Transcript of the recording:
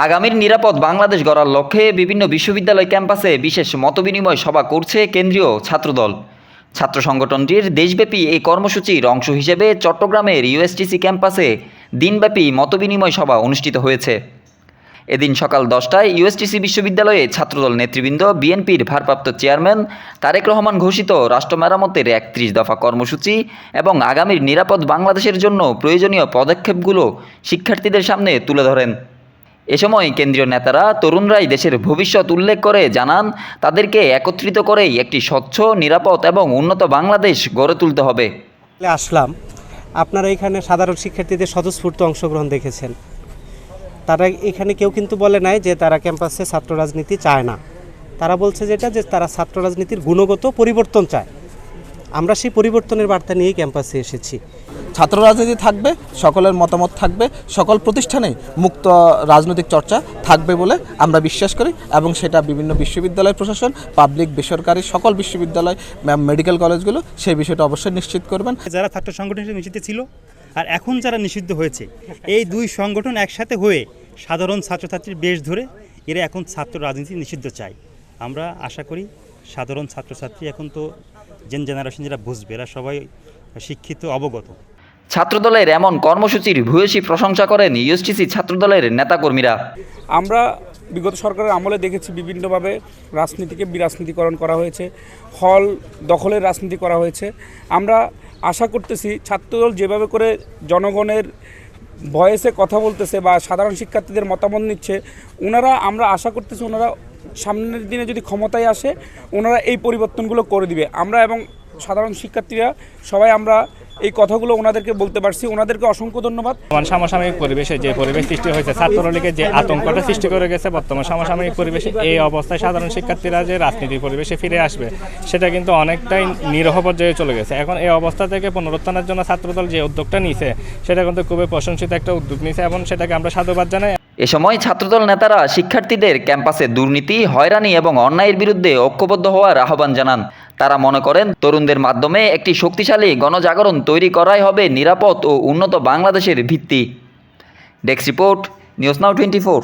আগামীর নিরাপদ বাংলাদেশ গড়ার লক্ষ্যে বিভিন্ন বিশ্ববিদ্যালয় ক্যাম্পাসে বিশেষ মতবিনিময় সভা করছে কেন্দ্রীয় ছাত্রদল। ছাত্র সংগঠনটির দেশব্যাপী এই কর্মসূচির অংশ হিসেবে চট্টগ্রামের ইউএসটিসি ক্যাম্পাসে দিনব্যাপী মতবিনিময় সভা অনুষ্ঠিত হয়েছে। এদিন সকাল 10টায় ইউএসটিসি বিশ্ববিদ্যালয়ে ছাত্রদল নেতৃবৃন্দ, বিএনপির ভারপ্রাপ্ত চেয়ারম্যান তারেক রহমান ঘোষিত রাষ্ট্র মেরামতের ৩১ দফা কর্মসূচি এবং আগামীর নিরাপদ বাংলাদেশের জন্য প্রয়োজনীয় পদক্ষেপগুলো শিক্ষার্থীদের সামনে তুলে ধরেন। এ সময় কেন্দ্রীয় নেতারা তরুণরাই দেশের ভবিষ্যৎ উল্লেখ করে জানান, তাদেরকে একত্রিত করেই একটি স্বচ্ছ, নিরাপদ এবং উন্নত বাংলাদেশ গড়ে তুলতে হবে। আসলাম, আপনারা এখানে সাধারণ শিক্ষার্থীদের স্বতঃস্ফূর্ত অংশগ্রহণ দেখেছেন। তারা এখানে কেউ কিন্তু বলে নাই যে তারা ক্যাম্পাসে ছাত্র রাজনীতি চায় না। তারা বলছে যে তারা ছাত্র রাজনীতির গুণগত পরিবর্তন চায়। আমরা সেই পরিবর্তনের বার্তা নিয়েই ক্যাম্পাসে এসেছি। ছাত্র রাজনীতি থাকবে, সকলের মতামত থাকবে, সকল প্রতিষ্ঠানে মুক্ত রাজনৈতিক চর্চা থাকবে বলে আমরা বিশ্বাস করি এবং সেটা বিভিন্ন বিশ্ববিদ্যালয় প্রশাসন, পাবলিক, বেসরকারি সকল বিশ্ববিদ্যালয়, মেডিকেল কলেজগুলো সেই বিষয়টা অবশ্যই নিশ্চিত করবেন। যারা ছাত্র সংগঠন হিসেবে নিষিদ্ধ ছিল আর এখন যারা নিষিদ্ধ হয়েছে, এই দুই সংগঠন একসাথে হয়ে সাধারণ ছাত্রছাত্রীর বেশ ধরে এরা এখন ছাত্র রাজনীতি নিষিদ্ধ চায়। আমরা আশা করি সাধারণ ছাত্রছাত্রী এখন তো জেনারেশন যারা বুঝবে, এরা সবাই শিক্ষিত, অবগত। ছাত্রদলের এমন কর্মসূচির ভূয়সী প্রশংসা করেন ইউএসটিসি ছাত্রদলের নেতাকর্মীরা। আমরা বিগত সরকারের আমলে দেখেছি বিভিন্নভাবে রাজনীতিকে বিরাজনীতিকরণ করা হয়েছে, হল দখলের রাজনীতি করা হয়েছে। আমরা আশা করতেছি ছাত্রদল যেভাবে করে জনগণের ভয়েসে কথা বলতেছে বা সাধারণ শিক্ষার্থীদের মতামত নিচ্ছে, আমরা আশা করতেছি ওনারা সামনের দিনে যদি ক্ষমতায় আসে ওনারা এই পরিবর্তনগুলো করে দিবে। আমরা এবং সাধারণ শিক্ষার্থীরা সবাই আমরা এই কথাগুলো ওনাদেরকে বলতে পারছি। ওনাদেরকে অসংখ্য ধন্যবাদ। সমসাময়িক পরিবেশে যে পরিবেশ সৃষ্টি হয়েছে, ছাত্রলীগের যে আতঙ্কটা সৃষ্টি করে গেছে, বর্তমান সমসাময়িক পরিবেশে এই অবস্থায় সাধারণ শিক্ষার্থীরা যে রাজনীতির পরিবেশে ফিরে আসবে সেটা কিন্তু অনেকটাই নিরহ পর্যায়ে চলে গেছে। এখন এই অবস্থা থেকে পুনরুত্থানের জন্য ছাত্রদল যে উদ্যোগটা নিয়েছে সেটা কিন্তু খুবই প্রশংসিত একটা উদ্যোগ নিয়েছে এবং সেটাকে আমরা সাধুবাদ জানাই। এ সময় ছাত্রদল নেতারা শিক্ষার্থীদের ক্যাম্পাসে দুর্নীতি, হয়রানি এবং অন্যায়ের বিরুদ্ধে ঐক্যবদ্ধ হওয়ার আহ্বান জানান। তারা মনে করেন, তরুণদের মাধ্যমে একটি শক্তিশালী গণজাগরণ তৈরি করাই হবে নিরাপদ ও উন্নত বাংলাদেশের ভিত্তি। Desk report, news now 24।